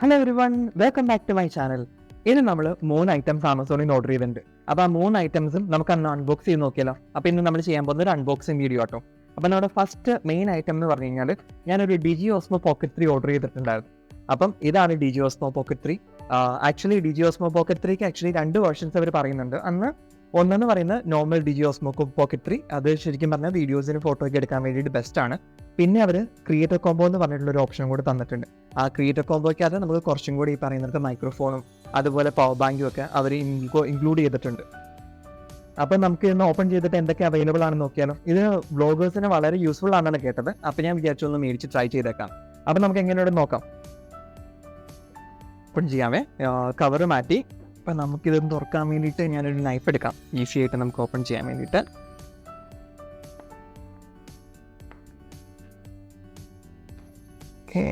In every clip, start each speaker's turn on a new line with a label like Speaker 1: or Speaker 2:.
Speaker 1: Hello everyone, welcome back to my channel. ഇന്ന് നമ്മൾ 3 items ആമസോണിൽ നിന്ന് ഓർഡർ ചെയ്തിട്ടുണ്ട്. അപ്പോൾ ആ 3 ഐറ്റംസും നമുക്ക് അന്ന് അൺബോക്സ് ചെയ്ത് നോക്കിയാലോ. അപ്പോൾ ഇന്ന് നമ്മൾ ചെയ്യാൻ പോകുന്ന ഒരു അൺബോക്സിങ് വീഡിയോ ആട്ടോ. അപ്പോൾ നമ്മുടെ ഫസ്റ്റ് മെയിൻ ഐറ്റം എന്ന് പറഞ്ഞു കഴിഞ്ഞാൽ ഞാനൊരു ഡിജി ഓസ്മോ പോക്കറ്റ് 3 ഓർഡർ ചെയ്തിട്ടുണ്ടായിരുന്നു. അപ്പം ഇതാണ് ഡിജി ഓസ്മോ പോക്കറ്റ് 3. ആക്ച്വലി ഡിജി ഓസ്മോ പോക്കറ്റ് 3ക്ക് ആക്ച്വലി 2 വേർഷൻസ് അവർ പറയുന്നുണ്ട്. ഒന്നെന്ന് പറയുന്നത് നോർമൽ ഡിജി ഓസ്മോ പോക്കറ്റ് 3, അത് ശരിക്കും പറഞ്ഞാൽ വീഡിയോസിന് ഫോട്ടോയ്ക്ക് എടുക്കാൻ വേണ്ടിയിട്ട് ബെസ്റ്റാണ്. പിന്നെ അവർ ക്രിയേറ്റർ കോംബോ എന്ന് പറഞ്ഞിട്ടുള്ള ഒരു ഓപ്ഷൻ കൂടി തന്നിട്ടുണ്ട്. ആ ക്രിയേറ്റർ കോംബോയ്ക്കകത്ത് നമുക്ക് കുറച്ചും കൂടി ഈ പറയുന്നത് മൈക്രോഫോണും അതുപോലെ പവർ ബാങ്കും ഒക്കെ അവർ ഇൻക്ലൂഡ് ചെയ്തിട്ടുണ്ട്. അപ്പം നമുക്ക് ഇന്ന് ഓപ്പൺ ചെയ്തിട്ട് എന്തൊക്കെ അവൈലബിൾ ആണെന്ന് നോക്കിയാലോ. ഇത് വ്ളോഗേഴ്സിന് വളരെ യൂസ്ഫുൾ ആണെന്നാണ് കേട്ടത്. അപ്പം ഞാൻ വിചാരിച്ചു ഒന്ന് മേടിച്ച് ട്രൈ ചെയ്തേക്കാം. അപ്പം നമുക്ക് എങ്ങനെയാണ് നോക്കാം. ഓപ്പൺ ചെയ്യാമേ. കവർ മാറ്റി. അപ്പം നമുക്കിതൊന്ന് തുറക്കാൻ വേണ്ടിയിട്ട് ഞാനൊരു നൈഫ് എടുക്കാം, ഈസി ആയിട്ട് നമുക്ക് ഓപ്പൺ ചെയ്യാൻ വേണ്ടിയിട്ട്. ഓക്കെ,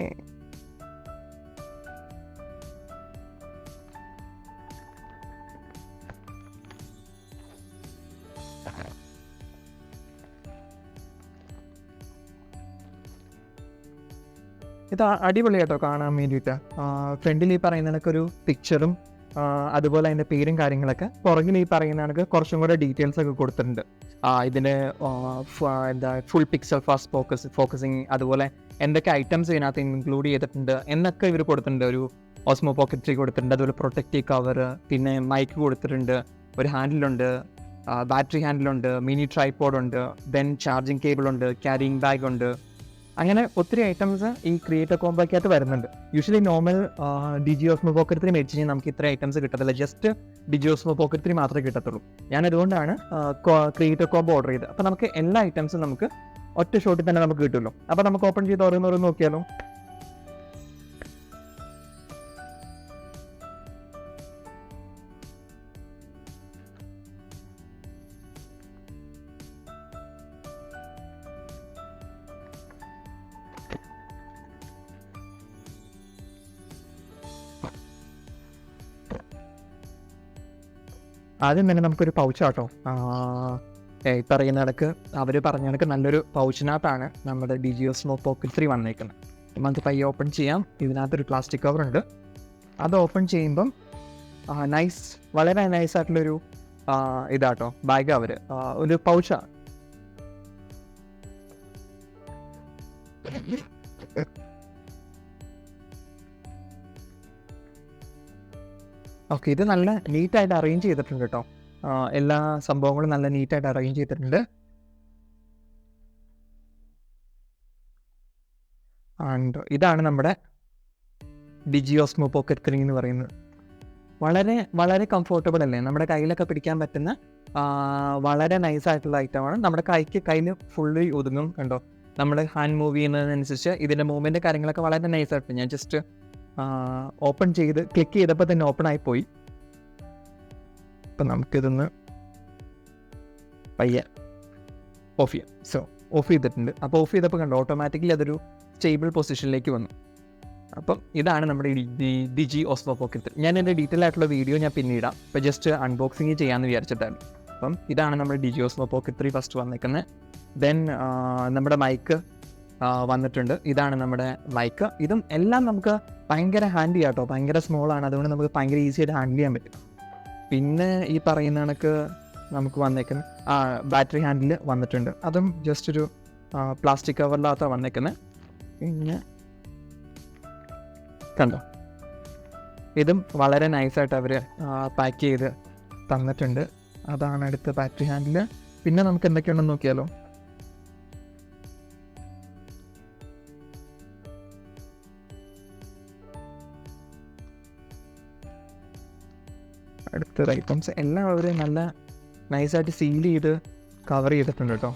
Speaker 1: ഇത് അടിപൊളിയായിട്ടോ കാണാൻ വേണ്ടിയിട്ട്. ഫ്രണ്ടിൽ ഈ പറയുന്ന കണക്കൊരു പിക്ചറും അതുപോലെ അതിൻ്റെ പേരും കാര്യങ്ങളൊക്കെ, പുറകിൽ ഈ പറയുന്ന കണക്ക് കുറച്ചും കൂടെ ഡീറ്റെയിൽസ് ഒക്കെ കൊടുത്തിട്ടുണ്ട്. ഇതിൻ്റെ എന്താ ഫുൾ പിക്സൽ ഫാസ്റ്റ് ഫോക്കസിങ്, അതുപോലെ എന്തൊക്കെ ഐറ്റംസ് ഇതിനകത്ത് ഇൻക്ലൂഡ് ചെയ്തിട്ടുണ്ട് എന്നൊക്കെ ഇവർ കൊടുത്തിട്ടുണ്ട്. ഒരു ഓസ്മോ പോക്കറ്റ് 3 കൊടുത്തിട്ടുണ്ട്, അതുപോലെ പ്രൊട്ടക്റ്റീവ് കവർ, പിന്നെ മൈക്ക് കൊടുത്തിട്ടുണ്ട്, ഒരു ഹാൻഡിലുണ്ട്, ബാറ്ററി ഹാൻഡിലുണ്ട്, മിനി ട്രൈപോഡ് ഉണ്ട്, ദെൻ ചാർജിങ് കേബിൾ ഉണ്ട്, ക്യാരിങ് ബാഗ് ഉണ്ട്. അങ്ങനെ ഒത്തിരി ഐറ്റംസ് ഈ ക്രിയേറ്റർ കോംബോയ്ക്കകത്ത് വരുന്നുണ്ട്. യൂഷ്വലി നോർമൽ ഡിജി ഓസ്മോ പോക്കറ്റ് 3 മേടിച്ച് കഴിഞ്ഞാൽ നമുക്ക് ഇത്ര ഐറ്റംസ് കിട്ടത്തില്ല, ജസ്റ്റ് ഡിജി ഓസ്മോ പോക്കറ്റ് 3 മാത്രമേ കിട്ടത്തുള്ളൂ. ഞാൻ അതുകൊണ്ടാണ് ക്രിയേറ്റർ കോംബോ ഓർഡർ ചെയ്തത്. അപ്പോൾ നമുക്ക് എല്ലാ ഐറ്റംസും നമുക്ക് ഒറ്റ ഷോട്ടിൽ തന്നെ നമുക്ക് കിട്ടുമല്ലോ. അപ്പോൾ നമുക്ക് ഓപ്പൺ ചെയ്ത് ഓരോന്നോരോന്ന് നോക്കിയാലോ. ആദ്യം തന്നെ നമുക്കൊരു പൗച്ചാട്ടോ. ഈ പറയുന്ന കണക്ക് അവർ പറഞ്ഞ കണക്ക് നല്ലൊരു പൗച്ചിനകത്താണ് നമ്മുടെ ഡിജി ഓസ്മോ പോക്കറ്റ് 3 വന്നേക്കുന്നത്. നമുക്ക് പയ്യെ ഓപ്പൺ ചെയ്യാം. ഇതിനകത്തൊരു പ്ലാസ്റ്റിക് കവർ ഉണ്ട്. അത് ഓപ്പൺ ചെയ്യുമ്പം വളരെ നൈസായിട്ടുള്ളൊരു ഇതാട്ടോ ബാഗ്. അവർ ഒരു പൗച്ചാണ്. ഓക്കെ, ഇത് നല്ല നീറ്റായിട്ട് അറേഞ്ച് ചെയ്തിട്ടുണ്ട് കേട്ടോ. എല്ലാ സംഭവങ്ങളും നല്ല നീറ്റായിട്ട് അറേഞ്ച് ചെയ്തിട്ടുണ്ട്. ആൻഡ് ഇതാണ് നമ്മുടെ ഡിജി ഓസ്മോ പോക്കറ്റ് 3 എന്ന് പറയുന്നത്. വളരെ വളരെ കംഫോർട്ടബിൾ അല്ലേ, നമ്മുടെ കയ്യിലൊക്കെ പിടിക്കാൻ പറ്റുന്ന വളരെ നൈസായിട്ടുള്ള ഐറ്റമാണ്. നമ്മുടെ കയ്യിൽ ഫുള്ളി ഒതുങ്ങും. കണ്ടോ, നമ്മൾ ഹാൻഡ് മൂവ് ചെയ്യുന്നതിനനുസരിച്ച് ഇതിൻ്റെ മൂവ്മെൻറ്റ് കാര്യങ്ങളൊക്കെ വളരെ നൈസായിട്ട്. ഞാൻ ജസ്റ്റ് ഓപ്പൺ ചെയ്ത് ക്ലിക്ക് ചെയ്തപ്പോൾ തന്നെ ഓപ്പൺ ആയിപ്പോയി. അപ്പം നമുക്കിതൊന്ന് പയ്യെ ഓഫ് ചെയ്യാം. സോ ഓഫ് ചെയ്തിട്ടുണ്ട്. അപ്പോൾ ഓഫ് ചെയ്തപ്പോൾ കണ്ടോ, ഓട്ടോമാറ്റിക്കലി അതൊരു സ്റ്റേബിൾ പൊസിഷനിലേക്ക് വന്നു. അപ്പം ഇതാണ് നമ്മുടെ ഡിജി ഓസ്മോ പോക്കറ്റ് 3. ഞാൻ എൻ്റെ ഡീറ്റെയിൽ ആയിട്ടുള്ള വീഡിയോ ഞാൻ പിന്നീടാം. ഇപ്പോൾ ജസ്റ്റ് അൺബോക്സിങ് ചെയ്യാമെന്ന് വിചാരിച്ചിട്ടാണ്. അപ്പം ഇതാണ് നമ്മുടെ ഡിജി ഓസ്മോ പോക്കറ്റ് 3 ഫസ്റ്റ് വന്നേക്കുന്നത്. ദെൻ നമ്മുടെ മൈക്ക് വന്നിട്ടുണ്ട്. ഇതാണ് നമ്മുടെ മൈക്ക്. ഇതും എല്ലാം നമുക്ക് ഭയങ്കര ഹാൻഡ് ചെയ്യാം കേട്ടോ. ഭയങ്കര സ്മോളാണ്, അതുകൊണ്ട് നമുക്ക് ഭയങ്കര ഈസി ആയിട്ട് ഹാൻഡിൽ ചെയ്യാൻ പറ്റും. പിന്നെ ഈ പറയുന്ന കണക്ക് നമുക്ക് വന്നേക്കുന്ന ബാറ്ററി ഹാൻഡിൽ വന്നിട്ടുണ്ട്. അതും ജസ്റ്റ് ഒരു പ്ലാസ്റ്റിക് കവറിനകത്താണ് വന്നേക്കുന്നത്. പിന്നെ കണ്ടോ, ഇതും വളരെ നൈസായിട്ട് അവർ പാക്ക് ചെയ്ത് തന്നിട്ടുണ്ട്. അതാണ് അടുത്ത ബാറ്ററി ഹാൻഡിൽ. പിന്നെ നമുക്ക് എന്തൊക്കെയുണ്ടെന്ന് നോക്കിയാലോ. അടുത്ത ഐറ്റംസ് എല്ലാം അവർ നല്ല നൈസായിട്ട് സീൽ ചെയ്ത് കവർ ചെയ്തിട്ടുണ്ട് കേട്ടോ.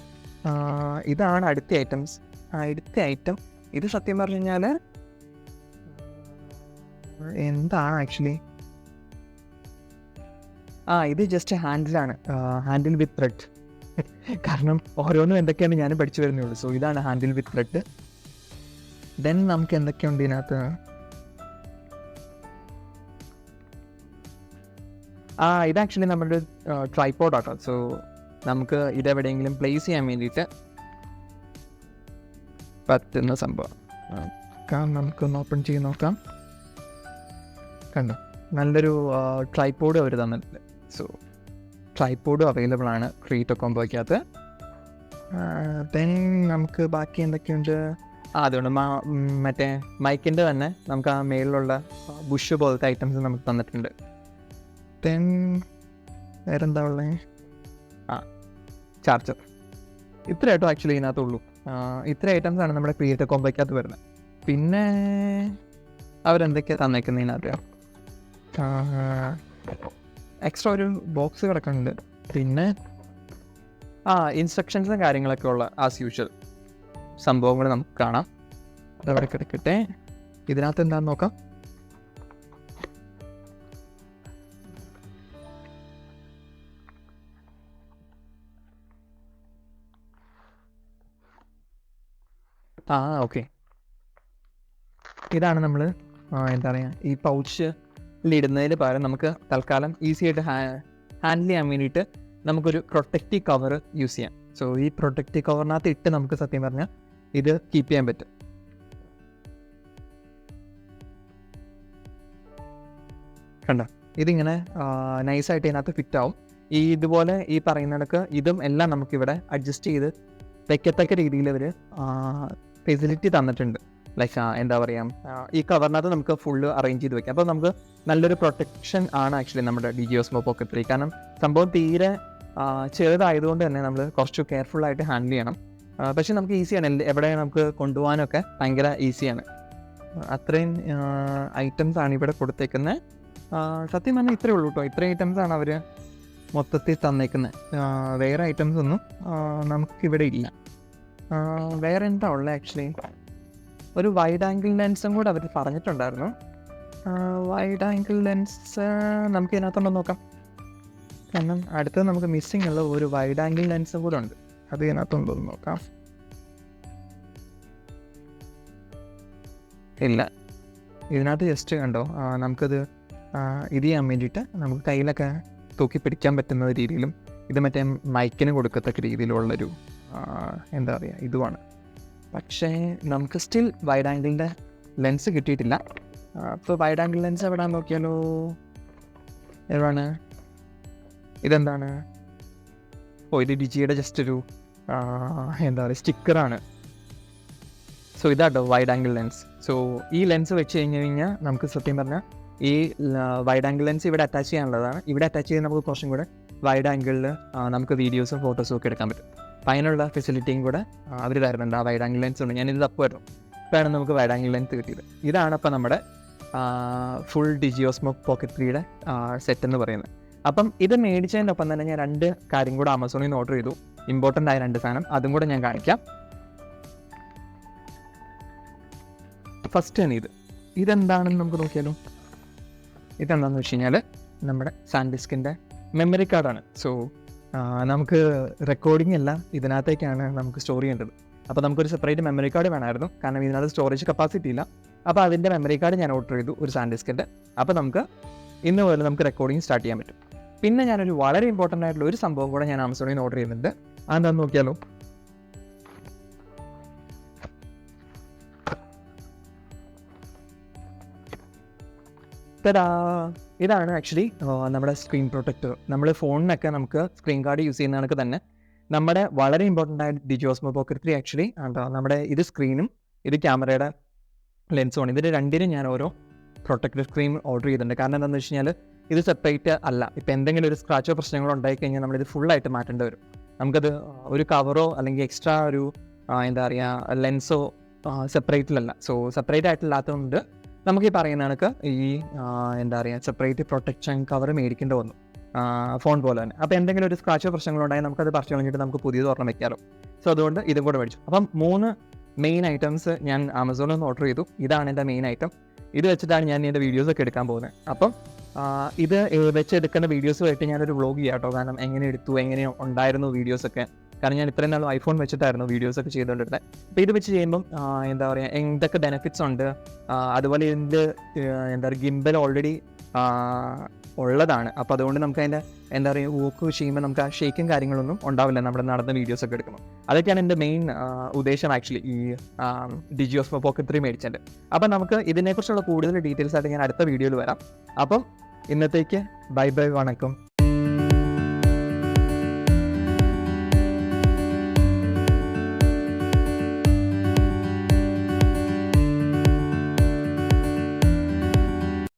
Speaker 1: ഇതാണ് അടുത്ത ഐറ്റംസ്. അടുത്ത ഐറ്റം ഇത് സത്യം പറഞ്ഞു കഴിഞ്ഞാൽ എന്താണ് ആക്ച്വലി, ഇത് ജസ്റ്റ് ഹാൻഡിലാണ്. Handle with thread. കാരണം ഓരോന്നും എന്തൊക്കെയാണ് ഞാനും പഠിച്ചു വരുന്നേ ഉള്ളൂ. സോ ഇതാണ് ഹാൻഡിൽ വിത്ത് ത്രെഡ്. ദെൻ നമുക്ക് എന്തൊക്കെയുണ്ട് ഇതിനകത്ത്. ഇത് ആക്ച്വലി നമ്മുടെ ട്രൈപോഡ് ആട്ടോ. സോ നമുക്ക് ഇതെവിടെയെങ്കിലും പ്ലേസ് ചെയ്യാൻ വേണ്ടിയിട്ട് പറ്റുന്ന സംഭവം. നമുക്കൊന്ന് ഓപ്പൺ ചെയ്ത് നോക്കാം. കണ്ടോ, നല്ലൊരു ട്രൈപോഡ് അവർ തന്നിട്ടുണ്ട്. സോ ട്രൈപോഡും അവൈലബിൾ ആണ് ക്രിയേറ്റർ കോംബോയ്ക്കകത്ത്. ദെൻ നമുക്ക് ബാക്കി എന്തൊക്കെയുണ്ട്? അതുകൊണ്ട് മറ്റേ മൈക്കിൻ്റെ തന്നെ നമുക്ക് ആ മേളിലുള്ള ബുഷ് പോലത്തെ ഐറ്റംസ് നമുക്ക് തന്നിട്ടുണ്ട്. ദെൻ വേറെന്താ ഉള്ളത്? ചാർജർ. ഇത്ര ആയിട്ടും ആക്ച്വലി ഇതിനകത്തുള്ളൂ. ഇത്ര ഐറ്റംസ് ആണ് നമ്മുടെ ക്രിയേറ്റർ കോംബോയ്ക്കകത്ത് വരുന്നത്. പിന്നെ അവരെന്തൊക്കെയാണ് തന്നേക്കുന്നതിനകത്ത് എക്സ്ട്രാ ഒരു ബോക്സ് കിടക്കുന്നുണ്ട്. പിന്നെ ഇൻസ്ട്രക്ഷൻസും കാര്യങ്ങളൊക്കെ ഉള്ള ആസ് യൂഷ്വൽ സംഭവങ്ങൾ നമുക്ക് കാണാം. അതവിടെ കിടക്കട്ടെ. ഇതിനകത്ത് എന്താണെന്ന് നോക്കാം. ഓക്കെ, ഇതാണ് നമ്മൾ എന്താ പറയുക, ഈ പൗച്ചിലിടുന്നതിന് പകരം നമുക്ക് തൽക്കാലം ഈസി ആയിട്ട് ഹാൻഡിൽ ചെയ്യാൻ വേണ്ടിയിട്ട് നമുക്കൊരു പ്രൊട്ടക്റ്റീവ് കവർ യൂസ് ചെയ്യാം. സോ ഈ പ്രൊട്ടക്റ്റീവ് കവറിനകത്ത് ഇട്ട് നമുക്ക് സത്യം പറഞ്ഞാൽ ഇത് കീപ്പ് ചെയ്യാൻ പറ്റും. കണ്ടോ, ഇതിങ്ങനെ നൈസായിട്ട് ഇതിനകത്ത് ഫിറ്റ് ആവും. ഇതുപോലെ ഈ പറയുന്നിടക്ക് ഇതും എല്ലാം നമുക്കിവിടെ അഡ്ജസ്റ്റ് ചെയ്ത് വെക്കത്തക്ക രീതിയിൽ അവർ ഫെസിലിറ്റി തന്നിട്ടുണ്ട്. ലൈക്ക് എന്താ പറയുക, ഈ കവറിനകത്ത് നമുക്ക് ഫുള്ള് അറേഞ്ച് ചെയ്ത് വെക്കാം. അപ്പോൾ നമുക്ക് നല്ലൊരു പ്രൊട്ടക്ഷൻ ആണ് ആക്ച്വലി നമ്മുടെ DigiOsmo Pocket 3. കാരണം സംഭവം തീരെ ചെറുതായതുകൊണ്ട് തന്നെ നമ്മൾ കുറച്ച് കെയർഫുള്ളായിട്ട് ഹാൻഡിൽ ചെയ്യണം. പക്ഷേ നമുക്ക് ഈസിയാണ്, എവിടെ നമുക്ക് കൊണ്ടുപോകാനൊക്കെ ഭയങ്കര ഈസിയാണ്. അത്രയും ഐറ്റംസ് ആണ് ഇവിടെ കൊടുത്തേക്കുന്നത്. സത്യം പറഞ്ഞാൽ ഇത്രയേ ഉള്ളൂ കേട്ടോ. ഇത്രയും ഐറ്റംസ് ആണ് അവർ മൊത്തത്തിൽ തന്നേക്കുന്നത്. വേറെ ഐറ്റംസ് ഒന്നും നമുക്കിവിടെ ഇല്ല. വേറെ എന്താ ഉള്ളത്? ആക്ച്വലി ഒരു വൈഡ് ആംഗിൾ ലെൻസും കൂടെ അവർ പറഞ്ഞിട്ടുണ്ടായിരുന്നു. വൈഡ് ആംഗിൾ ലെൻസ് നമുക്ക് ഇതിനകത്തുണ്ടോ നോക്കാം. കാരണം അടുത്തത് നമുക്ക് മിസ്സിങ് ഉള്ള ഒരു വൈഡ് ആംഗിൾ ലെൻസും കൂടെ ഉണ്ട്. അത് ഇതിനകത്തുണ്ടോ എന്ന് നോക്കാം. ഇല്ല, ഇതിനകത്ത് ജസ്റ്റ് കണ്ടോ, നമുക്കത് ഇത് ചെയ്യാൻ വേണ്ടിയിട്ട് നമുക്ക് കയ്യിലൊക്കെ തൂക്കി പിടിക്കാൻ പറ്റുന്ന രീതിയിലും ഇത് മറ്റേ മൈക്കിന് കൊടുക്കത്തക്ക രീതിയിലുള്ളൊരു എന്താ പറയുക ഇതുമാണ്. പക്ഷേ നമുക്ക് സ്റ്റിൽ വൈഡ് ആംഗിളിൻ്റെ ലെൻസ് കിട്ടിയിട്ടില്ല. അപ്പോൾ വൈഡ് ആംഗിൾ ലെൻസ് എവിടെ നോക്കിയാലോ? എവിടെയാണ്? ഇതെന്താണ്? ഇത് ഡിജിയുടെ ജസ്റ്റ് ഒരു എന്താ പറയുക സ്റ്റിക്കറാണ്. സോ ഇതാട്ടോ വൈഡ് ആംഗിൾ ലെൻസ്. സോ ഈ ലെൻസ് വെച്ച് കഴിഞ്ഞാൽ നമുക്ക് സത്യം പറഞ്ഞാൽ ഈ വൈഡ് ആംഗിൾ ലെൻസ് ഇവിടെ അറ്റാച്ച് ചെയ്യാനുള്ളതാണ്. ഇവിടെ അറ്റാച്ച് ചെയ്ത് നമുക്ക് കുറച്ചും കൂടെ വൈഡ് ആംഗിളിൽ നമുക്ക് വീഡിയോസും ഫോട്ടോസും ഒക്കെ എടുക്കാൻ പറ്റും. അപ്പോൾ അതിനുള്ള ഫെസിലിറ്റിയും കൂടെ അവർ തരുന്നുണ്ട്. ആ വൈഡ് ആംഗിൾ ലെൻസ് ഉണ്ട്. ഞാനിത് തപ്പുമായിരുന്നു, ഇപ്പോഴാണ് നമുക്ക് വൈഡ് ആംഗിൾ ലെൻസ് കിട്ടിയത്. ഇതാണ് അപ്പോൾ നമ്മുടെ ഫുൾ DigiOsmo Pocket 3യുടെ സെറ്റ് എന്ന് പറയുന്നത്. അപ്പം ഇത് മേടിച്ചതിൻ്റെ ഒപ്പം തന്നെ ഞാൻ 2 കാര്യം കൂടെ ആമസോണിൽ നിന്ന് ഓർഡർ ചെയ്തു. ഇമ്പോർട്ടൻ്റ് ആയ 2 സാധനം, അതും കൂടെ ഞാൻ കാണിക്കാം. ഫസ്റ്റ് ആണ് ഇതെന്താണെന്ന് നമുക്ക് നോക്കിയാലോ. ഇതെന്താണെന്ന് വെച്ച് കഴിഞ്ഞാൽ നമ്മുടെ സാൻഡിസ്കിൻ്റെ മെമ്മറി കാർഡാണ്. സോ നമുക്ക് റെക്കോർഡിംഗ് എല്ലാം ഇതിനകത്തേക്കാണ് നമുക്ക് സ്റ്റോർ ചെയ്യേണ്ടത്. അപ്പോൾ നമുക്കൊരു സെപ്പറേറ്റ് മെമ്മറി കാർഡ് വേണമായിരുന്നു, കാരണം ഇതിനകത്ത് സ്റ്റോറേജ് കപ്പാസിറ്റി ഇല്ല. അപ്പോൾ അതിൻ്റെ മെമ്മറി കാർഡ് ഞാൻ ഓർഡർ ചെയ്തു, ഒരു സാൻഡിസ്കിൻ്റെ. അപ്പോൾ നമുക്ക് ഇന്ന് പോലെ നമുക്ക് റെക്കോർഡിംഗ് സ്റ്റാർട്ട് ചെയ്യാൻ പറ്റും. പിന്നെ ഞാനൊരു വളരെ ഇമ്പോർട്ടൻ്റ് ആയിട്ടുള്ള ഒരു സംഭവം കൂടെ ഞാൻ ആമസോണിൽ നിന്ന് ഓർഡർ ചെയ്യുന്നുണ്ട്. അതെന്താണെന്ന് നോക്കിയാലോ. ഇതാണ് ആക്ച്വലി നമ്മുടെ സ്ക്രീൻ പ്രൊട്ടക്ടർ. നമ്മൾ ഫോണിനൊക്കെ നമുക്ക് സ്ക്രീൻ ഗാർഡ് യൂസ് ചെയ്യുന്ന കണക്ക് തന്നെ നമ്മുടെ വളരെ ഇമ്പോർട്ടൻ്റ് ആയ DigiOsmo Pocket 3 ആക്ച്വലി നമ്മുടെ ഇത് സ്ക്രീനും ഇത് ക്യാമറയുടെ ലെൻസുമാണ്. ഇതിൻ്റെ രണ്ടിനും ഞാൻ ഓരോ പ്രൊട്ടക്ടർ സ്ക്രീൻ ഓർഡർ ചെയ്തിട്ടുണ്ട്. കാരണം എന്താണെന്ന് വെച്ച് കഴിഞ്ഞാൽ ഇത് സെപ്പറേറ്റ് അല്ല. ഇപ്പോൾ എന്തെങ്കിലും ഒരു സ്ക്രാച്ചോ പ്രശ്നങ്ങളോ ഉണ്ടായി കഴിഞ്ഞാൽ നമ്മളിത് ഫുള്ളായിട്ട് മാറ്റേണ്ടി വരും. നമുക്കത് ഒരു കവറോ അല്ലെങ്കിൽ എക്സ്ട്രാ ഒരു എന്താ പറയുക ലെൻസോ സെപ്പറേറ്റിലല്ല. സോ സെപ്പറേറ്റ് ആയിട്ടില്ലാത്തതുകൊണ്ട് നമുക്ക് ഈ പറയുന്ന കണക്ക് ഈ എന്താ പറയുക സെപ്പറേറ്റ് പ്രൊട്ടക്ഷൻ കവർ മേടിക്കേണ്ടി വന്നു, ഫോൺ പോലെ തന്നെ. അപ്പോൾ എന്തെങ്കിലും ഒരു സ്ക്രാച്ചോ പ്രശ്നങ്ങളുണ്ടായി നമുക്കത് പറിച്ചു കളഞ്ഞിട്ട് നമുക്ക് പുതിയത് ഓർമ്മ വയ്ക്കാമല്ലോ. സോ അതുകൊണ്ട് ഇതും കൂടെ മേടിച്ചു. അപ്പം 3 മെയിൻ ഐറ്റംസ് ഞാൻ ആമസോണിൽ നിന്ന് ഓർഡർ ചെയ്തു. ഇതാണ് എൻ്റെ മെയിൻ ഐറ്റം. ഇത് വെച്ചിട്ടാണ് ഞാൻ എൻ്റെ വീഡിയോസൊക്കെ എടുക്കാൻ പോകുന്നത്. അപ്പം ഇത് വെച്ചെടുക്കേണ്ട വീഡിയോസുമായിട്ട് ഞാനൊരു വ്ളോഗ് ചെയ്യാം കേട്ടോ. കാരണം എങ്ങനെ എടുത്തു, എങ്ങനെ ഉണ്ടായിരുന്നു വീഡിയോസൊക്കെ. കാരണം ഞാൻ ഇത്രയും നാളും ഐഫോൺ വെച്ചിട്ടായിരുന്നു വീഡിയോസൊക്കെ ചെയ്തുകൊണ്ടിരുന്നത്. അപ്പോൾ ഇത് വെച്ച് ചെയ്യുമ്പം എന്താ പറയുക എന്തൊക്കെ ബെനിഫിറ്റ്സ് ഉണ്ട്, അതുപോലെ ഇതിൻ്റെ എന്താ പറയുക ഗിംബൽ ഓൾറെഡി ഉള്ളതാണ്. അപ്പോൾ അതുകൊണ്ട് നമുക്ക് അതിൻ്റെ എന്താ പറയുക വോക്ക് ചെയ്യുമ്പോൾ നമുക്ക് ആ ഷേക്കും കാര്യങ്ങളൊന്നും ഉണ്ടാവില്ല നമ്മുടെ നടന്ന വീഡിയോസൊക്കെ എടുക്കുമ്പോൾ. അതൊക്കെയാണ് എൻ്റെ മെയിൻ ഉദ്ദേശം ആക്ച്വലി ഈ ഡിജി ഓസ്മോ പോക്കറ്റ് 3 മേടിച്ചതിൻ്റെ. അപ്പം നമുക്ക് ഇതിനെക്കുറിച്ചുള്ള കൂടുതൽ ഡീറ്റെയിൽസ് ആയിട്ട് ഞാൻ അടുത്ത വീഡിയോയിൽ വരാം. അപ്പം ഇന്നത്തേക്ക് ബൈ ബൈ, വണക്കം.